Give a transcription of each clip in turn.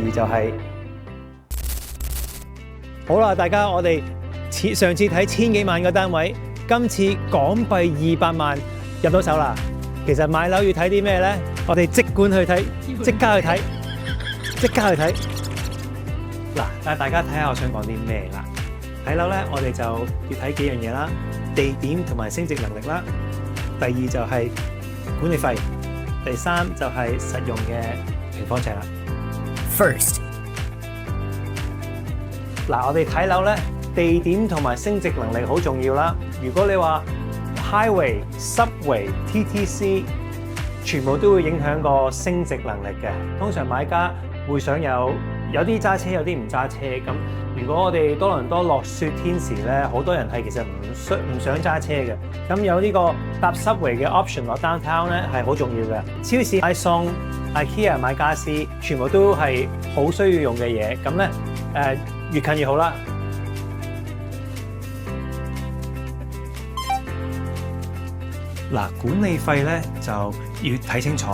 二就係、好啦，大家我哋上次睇千幾萬個單位，今次港幣200萬入到手啦。其實買樓要睇啲咩咧？我哋即管去睇，即刻去睇，即刻去睇。嗱，但係大家睇下我想講啲咩啦？睇樓咧，我哋就要睇幾樣嘢啦，地點同埋升值能力啦。第二就係管理費，第三就係實用嘅平方尺啦。First, 嗱，我哋睇樓咧，地點同埋升值能力好重要啦。如果你話 highway、subway、TTC， 全部都會影響個升值能力嘅。通常買家會想有啲揸車，有啲唔揸車。咁如果我哋多倫多落雪天時咧，好多人係其實唔想揸車嘅。咁有呢個搭 subway 嘅 option 落 downtown 咧係好重要嘅。超市買餸、IKEA 買傢俬，全部都係好需要用嘅嘢。咁咧越近越好啦。嗱，管理費咧就要睇清楚，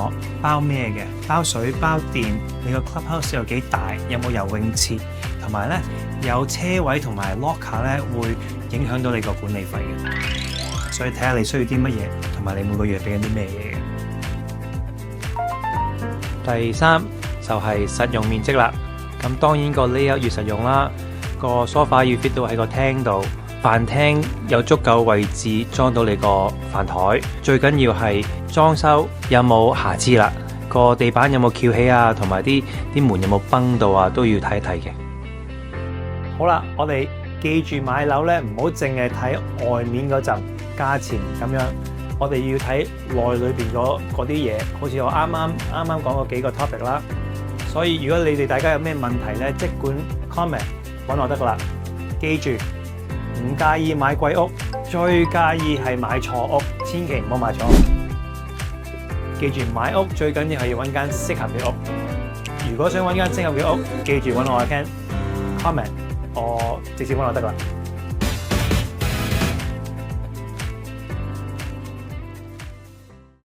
包咩嘅？包水、包電，你個 clubhouse 有幾大？有冇游泳池？同埋咧有車位同埋 locker 咧，會影響到你個管理費嘅。所以睇下你需要啲乜嘢，同埋你每個月俾緊啲咩嘢嘅。第三就係實用面積啦。咁當然個 layout 要實用啦，個 sofa 要 fit 到喺個廳度。飯廳有足夠位置裝到你個飯台，最緊要係裝修有冇瑕疵啦，個地板有冇翹起啊，同埋啲門有冇崩到啊，都要睇一睇嘅。好啦，我哋記住買樓咧，唔好淨係睇外面嗰陣價錢咁樣，我哋要睇內裏邊嗰啲嘢，好似我啱啱講嗰幾個 topic 啦。所以如果你哋大家有咩問題咧，即管 comment 揾我得噶啦。記住。唔介意買貴屋，最介意係買錯屋，千祈唔好買錯屋。記住買屋最緊要係要揾間適合嘅屋。如果想揾間適合嘅屋，記住揾我 Ken comment，我直接揾我得啦。